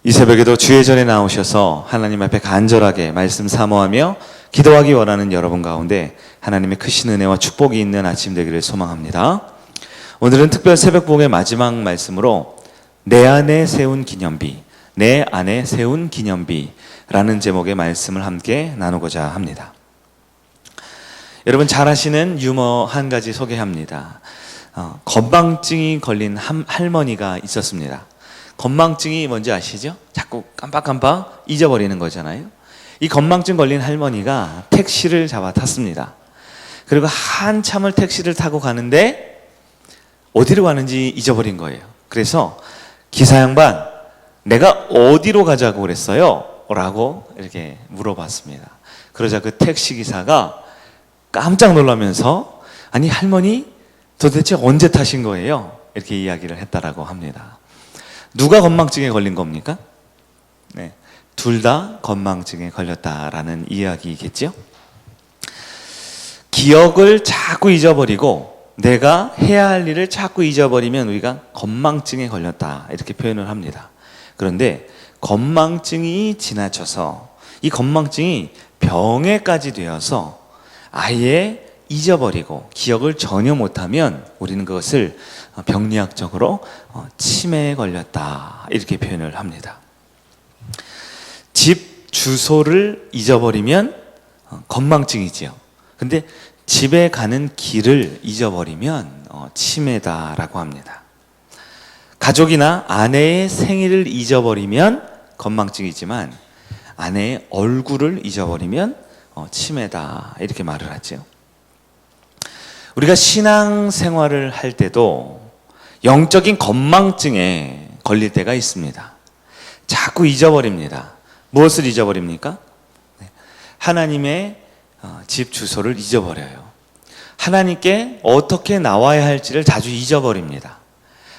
이 새벽에도 주의 전에 나오셔서 하나님 앞에 간절하게 말씀 사모하며 기도하기 원하는 여러분 가운데 하나님의 크신 은혜와 축복이 있는 아침 되기를 소망합니다. 오늘은 특별 새벽봉의 마지막 말씀으로 내 안에 세운 기념비, 내 안에 세운 기념비라는 제목의 말씀을 함께 나누고자 합니다. 여러분 잘 아시는 유머 한 가지 소개합니다. 건망증이 걸린 할머니가 있었습니다. 건망증이 뭔지 아시죠? 자꾸 깜빡깜빡 잊어버리는 거잖아요. 이 건망증 걸린 할머니가 택시를 잡아 탔습니다. 그리고 한참을 택시를 타고 가는데 어디로 가는지 잊어버린 거예요. 그래서 기사 양반, 내가 어디로 가자고 그랬어요? 라고 이렇게 물어봤습니다. 그러자 그 택시 기사가 깜짝 놀라면서 아니 할머니 도대체 언제 타신 거예요? 이렇게 이야기를 했다라고 합니다. 누가 건망증에 걸린 겁니까? 네, 둘 다 건망증에 걸렸다라는 이야기겠죠? 기억을 자꾸 잊어버리고 내가 해야 할 일을 자꾸 잊어버리면 우리가 건망증에 걸렸다 이렇게 표현을 합니다. 그런데 건망증이 지나쳐서 이 건망증이 병에까지 되어서 아예 잊어버리고 기억을 전혀 못하면 우리는 그것을 병리학적으로 치매에 걸렸다 이렇게 표현을 합니다. 집 주소를 잊어버리면 건망증이지요. 근데 집에 가는 길을 잊어버리면 치매다라고 합니다. 가족이나 아내의 생일을 잊어버리면 건망증이지만 아내의 얼굴을 잊어버리면 치매다 이렇게 말을 하죠. 우리가 신앙생활을 할 때도 영적인 건망증에 걸릴 때가 있습니다. 자꾸 잊어버립니다. 무엇을 잊어버립니까? 하나님의 집 주소를 잊어버려요. 하나님께 어떻게 나와야 할지를 자주 잊어버립니다.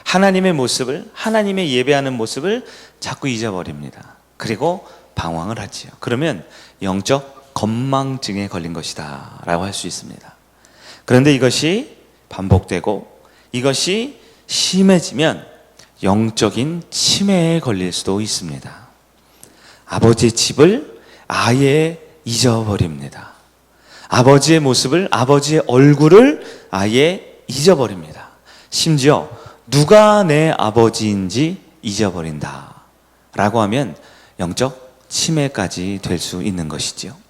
하나님의 모습을, 하나님의 예배하는 모습을 자꾸 잊어버립니다. 그리고 방황을 하지요. 그러면 영적 건망증에 걸린 것이다 라고 할 수 있습니다. 그런데 이것이 반복되고 이것이 심해지면 영적인 치매에 걸릴 수도 있습니다. 아버지의 집을 아예 잊어버립니다. 아버지의 모습을, 아버지의 얼굴을 아예 잊어버립니다. 심지어 누가 내 아버지인지 잊어버린다 라고 하면 영적 치매까지 될 수 있는 것이지요.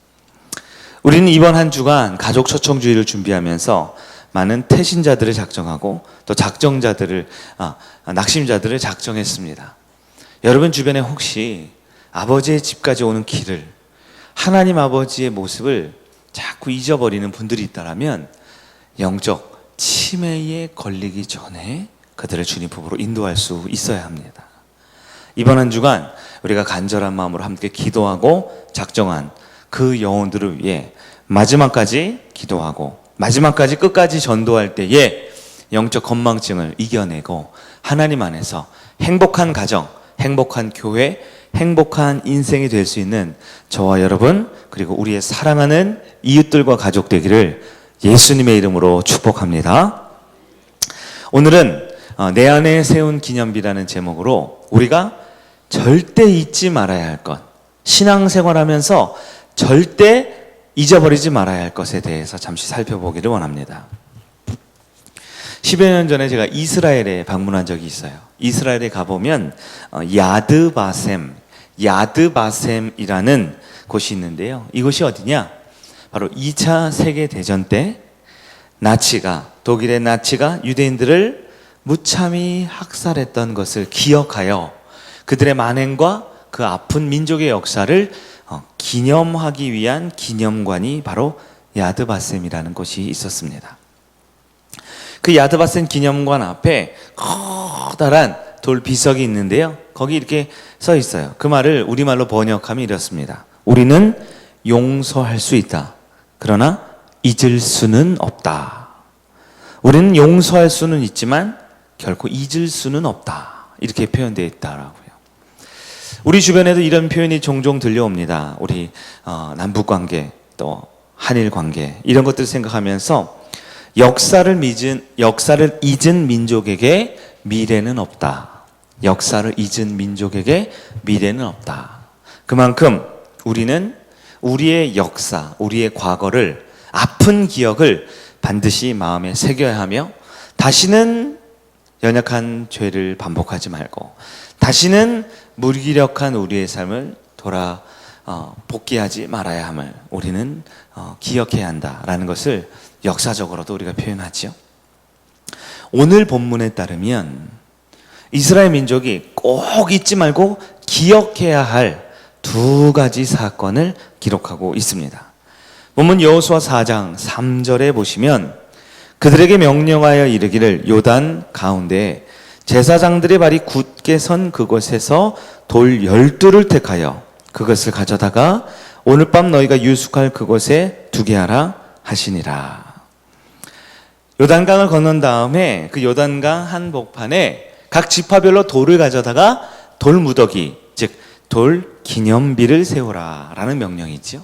우리는 이번 한 주간 가족 초청주의를 준비하면서 많은 태신자들을 작정하고 또 낙심자들을 작정했습니다. 여러분 주변에 혹시 아버지의 집까지 오는 길을, 하나님 아버지의 모습을 자꾸 잊어버리는 분들이 있다면 영적 치매에 걸리기 전에 그들을 주님 품으로 인도할 수 있어야 합니다. 이번 한 주간 우리가 간절한 마음으로 함께 기도하고 작정한 그 영혼들을 위해 마지막까지 기도하고 마지막까지 끝까지 전도할 때에 영적 건망증을 이겨내고 하나님 안에서 행복한 가정, 행복한 교회, 행복한 인생이 될 수 있는 저와 여러분 그리고 우리의 사랑하는 이웃들과 가족 되기를 예수님의 이름으로 축복합니다. 오늘은 내 안에 세운 기념비라는 제목으로 우리가 절대 잊지 말아야 할 것, 신앙생활하면서 절대 잊어버리지 말아야 할 것에 대해서 잠시 살펴보기를 원합니다. 10여 년 전에 제가 이스라엘에 방문한 적이 있어요. 이스라엘에 가보면 야드바셈이라는 곳이 있는데요. 이곳이 어디냐? 바로 2차 세계대전 때 독일의 나치가 유대인들을 무참히 학살했던 것을 기억하여 그들의 만행과 그 아픈 민족의 역사를 기념하기 위한 기념관이 바로 야드바셈이라는 곳이 있었습니다. 그 야드바셈 기념관 앞에 커다란 돌 비석이 있는데요. 거기 이렇게 써 있어요. 그 말을 우리말로 번역하면 이렇습니다. 우리는 용서할 수 있다. 그러나 잊을 수는 없다. 우리는 용서할 수는 있지만 결코 잊을 수는 없다. 이렇게 표현되어 있다라고요. 우리 주변에도 이런 표현이 종종 들려옵니다. 우리 남북관계 또 한일관계 이런 것들을 생각하면서 역사를 잊은 민족에게 미래는 없다. 역사를 잊은 민족에게 미래는 없다. 그만큼 우리는 우리의 역사, 우리의 과거를, 아픈 기억을 반드시 마음에 새겨야 하며 다시는 연약한 죄를 반복하지 말고 다시는 무기력한 우리의 삶을 복귀하지 말아야 함을 우리는 기억해야 한다라는 것을 역사적으로도 우리가 표현하죠. 오늘 본문에 따르면 이스라엘 민족이 꼭 잊지 말고 기억해야 할 두 가지 사건을 기록하고 있습니다. 본문 여호수아 4장 3절에 보시면 그들에게 명령하여 이르기를 요단 가운데 제사장들의 발이 굳게 선 그곳에서 돌 12를 택하여 그것을 가져다가 오늘 밤 너희가 유숙할 그곳에 두게 하라 하시니라. 요단강을 건넌 다음에 그 요단강 한복판에 각 지파별로 돌을 가져다가 돌 무더기, 즉 돌 기념비를 세우라 라는 명령이죠.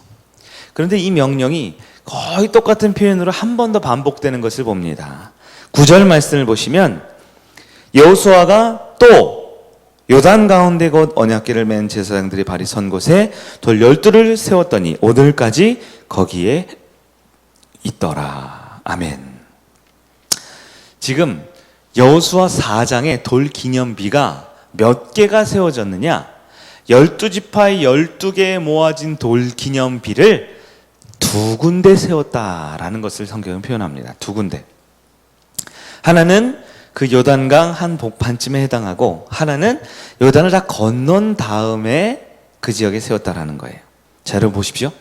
그런데 이 명령이 거의 똑같은 표현으로 한 번 더 반복되는 것을 봅니다. 9절 말씀을 보시면 여호수아가 또 요단 가운데 곧 언약궤를 맨 제사장들이 발이 선 곳에 돌 12를 세웠더니 오늘까지 거기에 있더라. 아멘. 지금 여호수아 4장의 돌 기념비가 몇 개가 세워졌느냐? 12지파의 12개에 모아진 돌 기념비를 두 군데 세웠다라는 것을 성경은 표현합니다. 두 군데. 하나는 그 요단강 한복판쯤에 해당하고 하나는 요단을 다 건넌 다음에 그 지역에 세웠다라는 거예요. 자, 여러분 보십시오.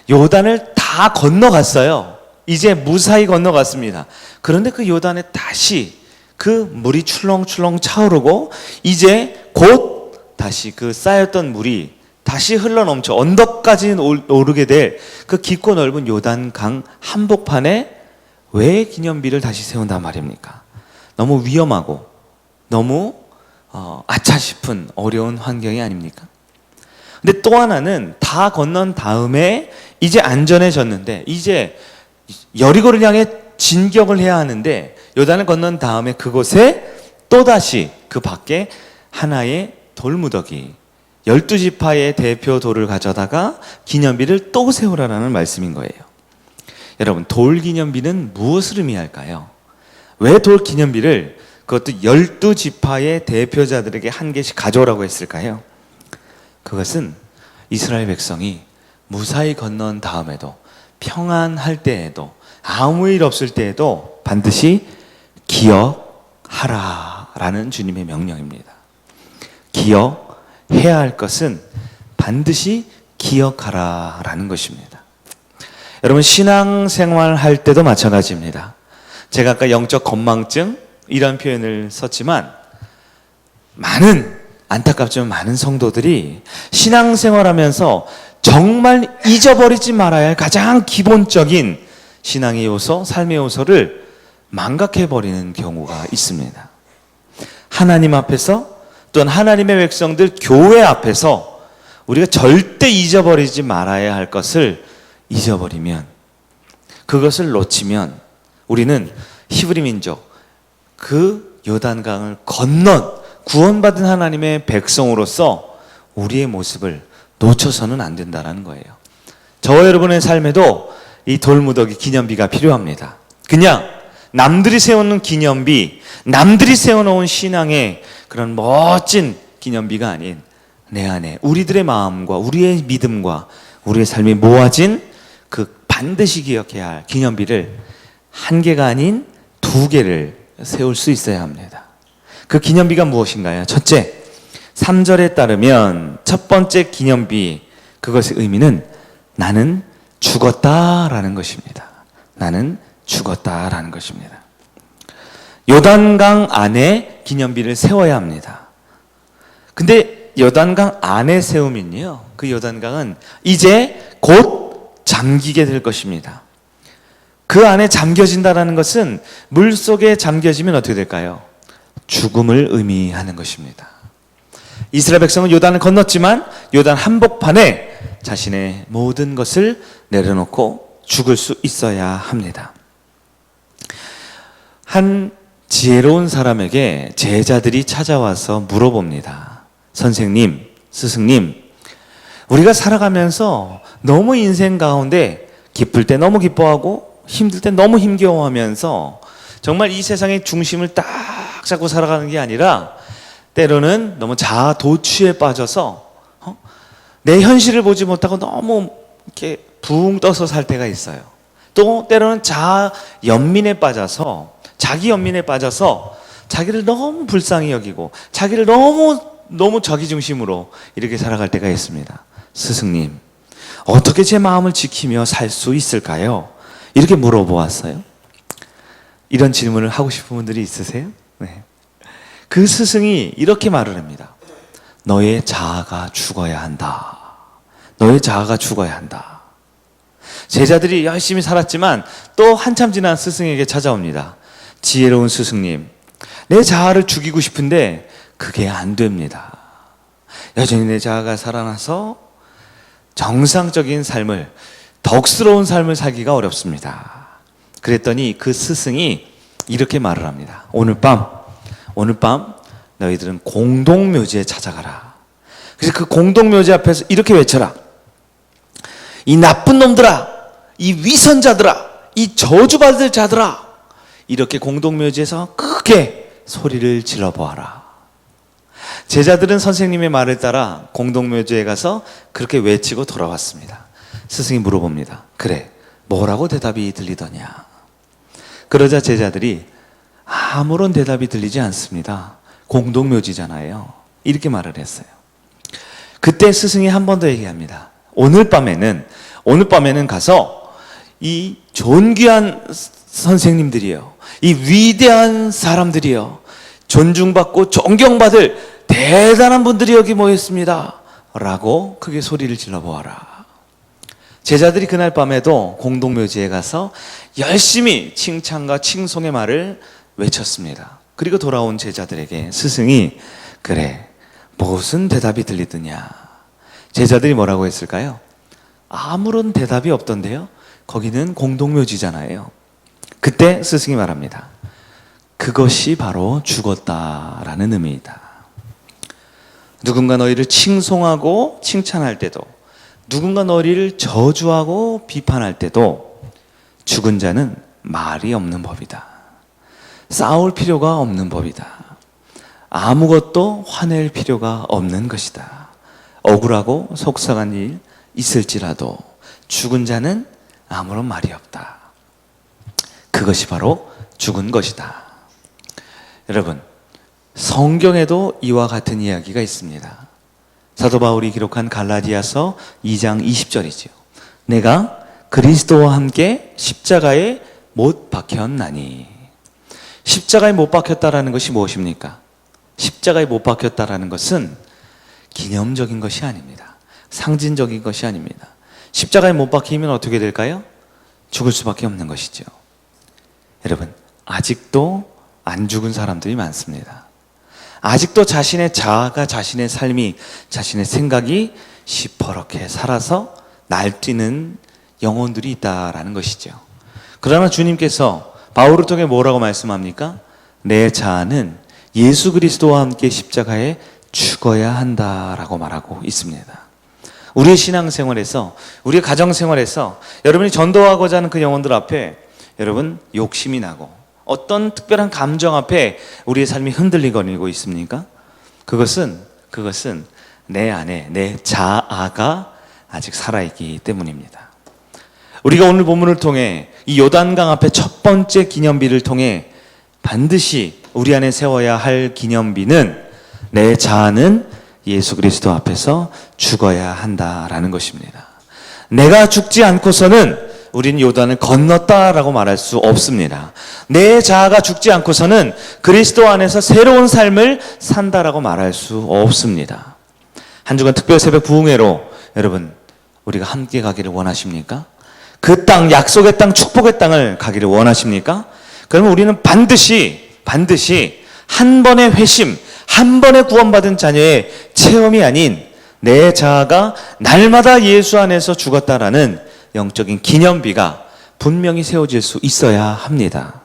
요단을 다 건너갔어요. 이제 무사히 건너갔습니다. 그런데 그 요단에 다시 그 물이 출렁출렁 차오르고 이제 곧 다시 그 쌓였던 물이 다시 흘러넘쳐 언덕까지 오르게 될 그 깊고 넓은 요단강 한복판에 왜 기념비를 다시 세운단 말입니까? 너무 위험하고 너무 아차 싶은 어려운 환경이 아닙니까? 근데 또 하나는 다 건넌 다음에 이제 안전해졌는데 이제 여리고를 향해 진격을 해야 하는데 요단을 건넌 다음에 그곳에 또다시 그 밖에 하나의 돌무더기 12지파의 대표 돌을 가져다가 기념비를 또 세우라라는 말씀인 거예요. 여러분, 돌 기념비는 무엇을 의미할까요? 왜 돌 기념비를 그것도 12지파의 대표자들에게 한 개씩 가져오라고 했을까요? 그것은 이스라엘 백성이 무사히 건넌 다음에도 평안할 때에도 아무 일 없을 때에도 반드시 기억하라라는 주님의 명령입니다. 기억해야 할 것은 반드시 기억하라라는 것입니다. 여러분, 신앙생활 할 때도 마찬가지입니다. 제가 아까 영적 건망증 이런 표현을 썼지만 안타깝지만 많은 성도들이 신앙생활하면서 정말 잊어버리지 말아야 할 가장 기본적인 신앙의 요소, 삶의 요소를 망각해버리는 경우가 있습니다. 하나님 앞에서 또는 하나님의 백성들 교회 앞에서 우리가 절대 잊어버리지 말아야 할 것을 잊어버리면, 그것을 놓치면 우리는 히브리 민족 그 요단강을 건넌 구원받은 하나님의 백성으로서 우리의 모습을 놓쳐서는 안 된다는 거예요. 저와 여러분의 삶에도 이 돌무더기 기념비가 필요합니다. 그냥 남들이 세우는 기념비, 남들이 세워놓은 신앙의 그런 멋진 기념비가 아닌 내 안에 우리들의 마음과 우리의 믿음과 우리의 삶이 모아진 그 반드시 기억해야 할 기념비를 한 개가 아닌 두 개를 세울 수 있어야 합니다. 그 기념비가 무엇인가요? 첫째, 3절에 따르면 첫 번째 기념비, 그것의 의미는 나는 죽었다라는 것입니다. 나는 죽었다라는 것입니다. 요단강 안에 기념비를 세워야 합니다. 근데 요단강 안에 세우면요, 그 요단강은 이제 곧 잠기게 될 것입니다. 그 안에 잠겨진다라는 것은 물속에 잠겨지면 어떻게 될까요? 죽음을 의미하는 것입니다. 이스라엘 백성은 요단을 건넜지만 요단 한복판에 자신의 모든 것을 내려놓고 죽을 수 있어야 합니다. 한 지혜로운 사람에게 제자들이 찾아와서 물어봅니다. 선생님, 스승님, 우리가 살아가면서 너무 인생 가운데 기쁠 때 너무 기뻐하고 힘들 때 너무 힘겨워하면서 정말 이 세상의 중심을 딱 잡고 살아가는 게 아니라 때로는 너무 자아 도취에 빠져서 내 현실을 보지 못하고 너무 이렇게 붕 떠서 살 때가 있어요. 또 때로는 자아 연민에 빠져서 자기 연민에 빠져서 자기를 너무 불쌍히 여기고 자기를 너무 자기 중심으로 이렇게 살아갈 때가 있습니다. 스승님, 어떻게 제 마음을 지키며 살 수 있을까요? 이렇게 물어보았어요. 이런 질문을 하고 싶은 분들이 있으세요? 네. 그 스승이 이렇게 말을 합니다. 너의 자아가 죽어야 한다. 너의 자아가 죽어야 한다. 제자들이 열심히 살았지만 또 한참 지난 스승에게 찾아옵니다. 지혜로운 스승님, 내 자아를 죽이고 싶은데 그게 안 됩니다. 여전히 내 자아가 살아나서 정상적인 삶을, 덕스러운 삶을 살기가 어렵습니다. 그랬더니 그 스승이 이렇게 말을 합니다. 오늘 밤 너희들은 공동묘지에 찾아가라. 그래서 그 공동묘지 앞에서 이렇게 외쳐라. 이 나쁜 놈들아, 이 위선자들아, 이 저주받을 자들아, 이렇게 공동묘지에서 크게 소리를 질러보아라. 제자들은 선생님의 말을 따라 공동묘지에 가서 그렇게 외치고 돌아왔습니다. 스승이 물어봅니다. 그래, 뭐라고 대답이 들리더냐? 그러자 제자들이 아무런 대답이 들리지 않습니다. 공동묘지잖아요. 이렇게 말을 했어요. 그때 스승이 한 번 더 얘기합니다. 오늘 밤에는 가서 이 존귀한 선생님들이요, 이 위대한 사람들이요, 존중받고 존경받을 대단한 분들이 여기 모였습니다 라고 크게 소리를 질러보아라. 제자들이 그날 밤에도 공동묘지에 가서 열심히 칭찬과 칭송의 말을 외쳤습니다. 그리고 돌아온 제자들에게 스승이 그래, 무슨 대답이 들리더냐? 제자들이 뭐라고 했을까요? 아무런 대답이 없던데요? 거기는 공동묘지잖아요. 그때 스승이 말합니다. 그것이 바로 죽었다라는 의미이다. 누군가 너희를 칭송하고 칭찬할 때도, 누군가 너희를 저주하고 비판할 때도 죽은 자는 말이 없는 법이다. 싸울 필요가 없는 법이다. 아무것도 화낼 필요가 없는 것이다. 억울하고 속상한 일 있을지라도 죽은 자는 아무런 말이 없다. 그것이 바로 죽은 것이다. 여러분, 성경에도 이와 같은 이야기가 있습니다. 사도 바울이 기록한 갈라디아서 2장 20절이죠. 내가 그리스도와 함께 십자가에 못 박혔나니. 십자가에 못 박혔다라는 것이 무엇입니까? 십자가에 못 박혔다라는 것은 기념적인 것이 아닙니다. 상징적인 것이 아닙니다. 십자가에 못 박히면 어떻게 될까요? 죽을 수밖에 없는 것이죠. 여러분, 아직도 안 죽은 사람들이 많습니다. 아직도 자신의 자아가, 자신의 삶이, 자신의 생각이 시퍼렇게 살아서 날뛰는 영혼들이 있다라는 것이죠. 그러나 주님께서 바울을 통해 뭐라고 말씀합니까? 내 자아는 예수 그리스도와 함께 십자가에 죽어야 한다라고 말하고 있습니다. 우리의 신앙생활에서, 우리의 가정생활에서 여러분이 전도하고자 하는 그 영혼들 앞에 여러분 욕심이 나고 어떤 특별한 감정 앞에 우리의 삶이 흔들리고 있습니까? 그것은 내 안에 내 자아가 아직 살아있기 때문입니다. 우리가 오늘 본문을 통해 이 요단강 앞에 첫 번째 기념비를 통해 반드시 우리 안에 세워야 할 기념비는 내 자아는 예수 그리스도 앞에서 죽어야 한다라는 것입니다. 내가 죽지 않고서는 우리는 요단을 건넜다라고 말할 수 없습니다. 내 자아가 죽지 않고서는 그리스도 안에서 새로운 삶을 산다라고 말할 수 없습니다. 한 주간 특별 새벽 부흥회로 여러분 우리가 함께 가기를 원하십니까? 그 땅, 약속의 땅, 축복의 땅을 가기를 원하십니까? 그러면 우리는 반드시 한 번의 회심, 한 번에 구원받은 자녀의 체험이 아닌 내 자아가 날마다 예수 안에서 죽었다라는 영적인 기념비가 분명히 세워질 수 있어야 합니다.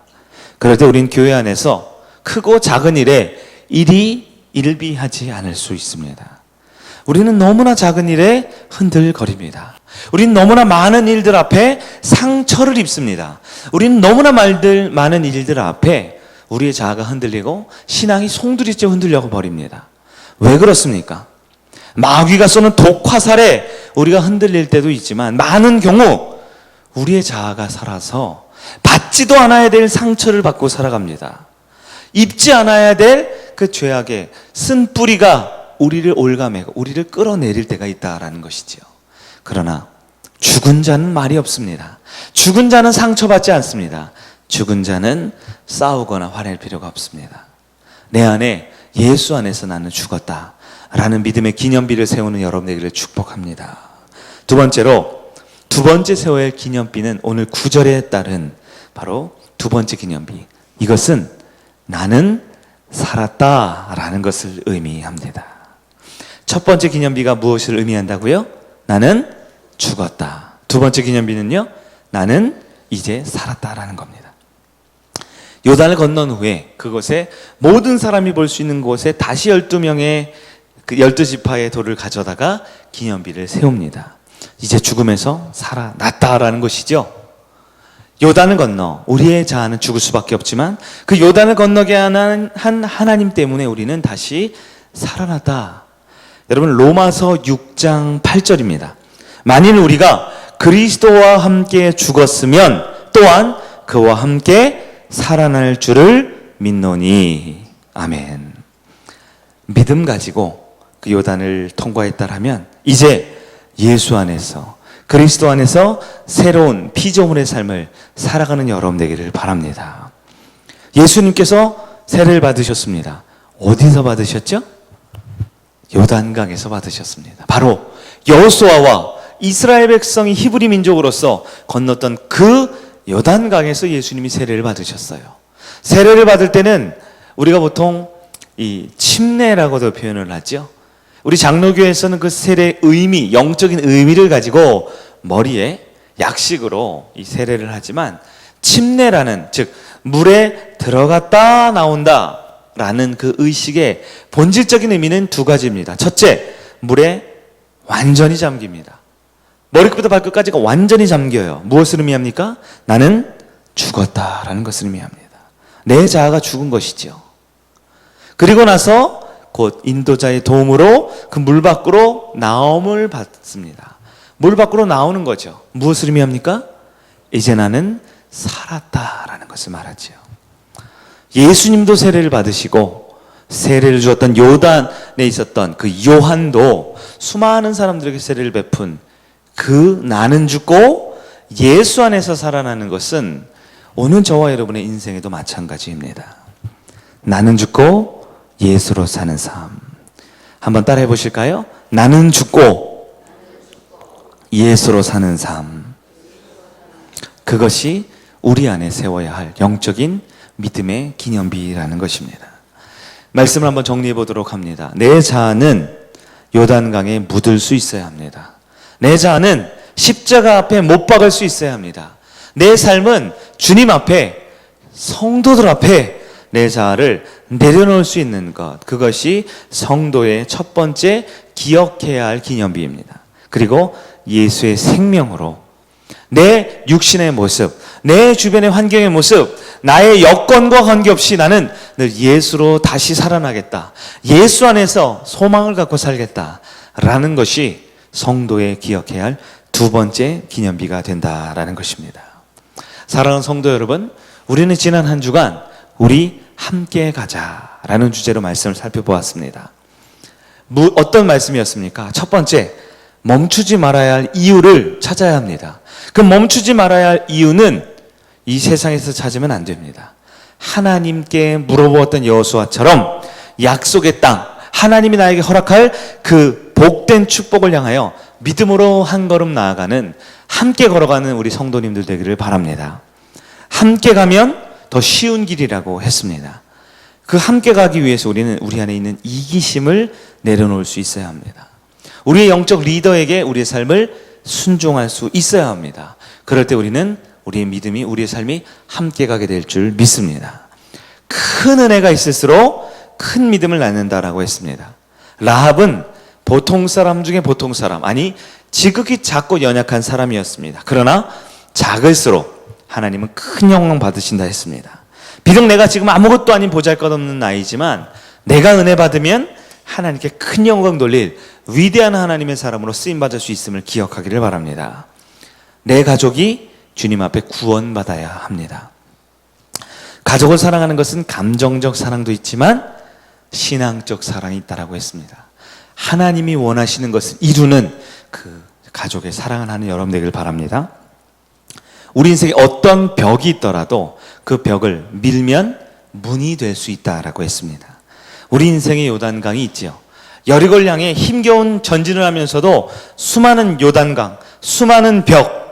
그럴 때 우린 교회 안에서 크고 작은 일에 일이 일비하지 않을 수 있습니다. 우리는 너무나 작은 일에 흔들거립니다. 우리는 너무나 많은 일들 앞에 상처를 입습니다. 우리는 너무나 많은 일들 앞에 우리의 자아가 흔들리고 신앙이 송두리째 흔들려 버립니다. 왜 그렇습니까? 마귀가 쏘는 독화살에 우리가 흔들릴 때도 있지만 많은 경우 우리의 자아가 살아서 받지도 않아야 될 상처를 받고 살아갑니다. 입지 않아야 될 그 죄악의 쓴뿌리가 우리를 올가매고 우리를 끌어내릴 때가 있다라는 것이지요. 그러나 죽은 자는 말이 없습니다. 죽은 자는 상처받지 않습니다. 죽은 자는 싸우거나 화낼 필요가 없습니다. 내 안에 예수 안에서 나는 죽었다 라는 믿음의 기념비를 세우는 여러분에게 축복합니다. 두 번째로 두 번째 세워야 할 기념비는 오늘 9절에 따른 바로 두 번째 기념비. 이것은 나는 살았다 라는 것을 의미합니다. 첫 번째 기념비가 무엇을 의미한다고요? 나는 죽었다. 두 번째 기념비는요? 나는 이제 살았다라는 겁니다. 요단을 건넌 후에 그곳에 모든 사람이 볼 수 있는 곳에 다시 12명의 그 12지파의 돌을 가져다가 기념비를 세웁니다. 이제 죽음에서 살아났다라는 것이죠. 요단을 건너 우리의 자아는 죽을 수밖에 없지만 그 요단을 건너게 하는 한 하나님 때문에 우리는 다시 살아났다. 여러분 로마서 6장 8절입니다. 만일 우리가 그리스도와 함께 죽었으면 또한 그와 함께 살아날 줄을 믿노니. 아멘. 믿음 가지고 그 요단을 통과했다라면 이제 예수 안에서 그리스도 안에서 새로운 피조물의 삶을 살아가는 여러분 되기를 바랍니다. 예수님께서 세례를 받으셨습니다. 어디서 받으셨죠? 요단강에서 받으셨습니다. 바로 여호수아와 이스라엘 백성이 히브리 민족으로서 건넜던 그 요단강에서 예수님이 세례를 받으셨어요. 세례를 받을 때는 우리가 보통 이 침례라고도 표현을 하죠. 우리 장로교에서는 그 세례의 의미, 영적인 의미를 가지고 머리에 약식으로 이 세례를 하지만 침례라는 즉 물에 들어갔다 나온다 라는 그 의식의 본질적인 의미는 두 가지입니다. 첫째, 물에 완전히 잠깁니다. 머리끝부터 발끝까지가 완전히 잠겨요. 무엇을 의미합니까? 나는 죽었다라는 것을 의미합니다. 내 자아가 죽은 것이죠. 그리고 나서 곧 인도자의 도움으로 그 물 밖으로 나옴을 받습니다. 물 밖으로 나오는 거죠. 무엇을 의미합니까? 이제 나는 살았다라는 것을 말하죠. 예수님도 세례를 받으시고 세례를 주었던 요단에 있었던 그 요한도 수많은 사람들에게 세례를 베푼 그 나는 죽고 예수 안에서 살아나는 것은 오늘 저와 여러분의 인생에도 마찬가지입니다. 나는 죽고 예수로 사는 삶. 한번 따라해 보실까요? 나는 죽고 예수로 사는 삶. 그것이 우리 안에 세워야 할 영적인 믿음의 기념비라는 것입니다. 말씀을 한번 정리해 보도록 합니다. 내 자아는 요단강에 묻을 수 있어야 합니다. 내 자아는 십자가 앞에 못 박을 수 있어야 합니다. 내 삶은 주님 앞에 성도들 앞에 내 자아를 내려놓을 수 있는 것, 그것이 성도의 첫 번째 기억해야 할 기념비입니다. 그리고 예수의 생명으로 내 육신의 모습, 내 주변의 환경의 모습, 나의 여건과 관계없이 나는 늘 예수로 다시 살아나겠다. 예수 안에서 소망을 갖고 살겠다라는 것이 성도의 기억해야 할 두 번째 기념비가 된다라는 것입니다. 사랑하는 성도 여러분, 우리는 지난 한 주간 우리 함께 가자라는 주제로 말씀을 살펴보았습니다. 어떤 말씀이었습니까? 첫 번째, 멈추지 말아야 할 이유를 찾아야 합니다. 그 멈추지 말아야 할 이유는 이 세상에서 찾으면 안 됩니다. 하나님께 물어보았던 여호수아처럼 약속의 땅, 하나님이 나에게 허락할 그 복된 축복을 향하여 믿음으로 한 걸음 나아가는, 함께 걸어가는 우리 성도님들 되기를 바랍니다. 함께 가면 더 쉬운 길이라고 했습니다. 그 함께 가기 위해서 우리는 우리 안에 있는 이기심을 내려놓을 수 있어야 합니다. 우리의 영적 리더에게 우리의 삶을 순종할 수 있어야 합니다. 그럴 때 우리는 우리의 믿음이, 우리의 삶이 함께 가게 될 줄 믿습니다. 큰 은혜가 있을수록 큰 믿음을 낳는다라고 했습니다. 라합은 보통 사람 중에 보통 사람, 아니 지극히 작고 연약한 사람이었습니다. 그러나 작을수록 하나님은 큰 영광 받으신다 했습니다. 비록 내가 지금 아무것도 아닌 보잘것없는 나이지만 내가 은혜 받으면 하나님께 큰 영광 돌릴 위대한 하나님의 사람으로 쓰임받을 수 있음을 기억하기를 바랍니다. 내 가족이 주님 앞에 구원받아야 합니다. 가족을 사랑하는 것은 감정적 사랑도 있지만 신앙적 사랑이 있다라고 했습니다. 하나님이 원하시는 것을 이루는 그 가족의 사랑을 하는 여러분 되길 바랍니다. 우리 인생에 어떤 벽이 있더라도 그 벽을 밀면 문이 될 수 있다라고 했습니다. 우리 인생에 요단강이 있지요. 여리고를 향해 힘겨운 전진을 하면서도 수많은 요단강, 수많은 벽,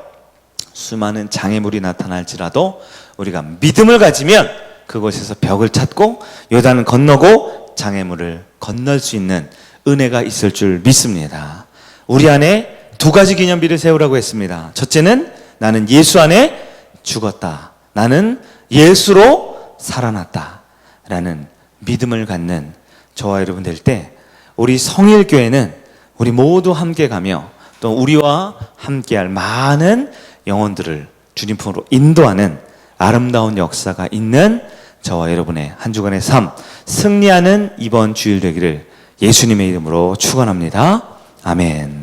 수많은 장애물이 나타날지라도 우리가 믿음을 가지면 그곳에서 벽을 찾고 요단을 건너고 장애물을 건널 수 있는 은혜가 있을 줄 믿습니다. 우리 안에 두 가지 기념비를 세우라고 했습니다. 첫째는 나는 예수 안에 죽었다. 나는 예수로 살아났다. 라는 믿음을 갖는 저와 여러분 될 때 우리 성일교회는 우리 모두 함께 가며 또 우리와 함께할 많은 영혼들을 주님 품으로 인도하는 아름다운 역사가 있는 저와 여러분의 한 주간의 삶 승리하는 이번 주일 되기를 예수님의 이름으로 축원합니다. 아멘.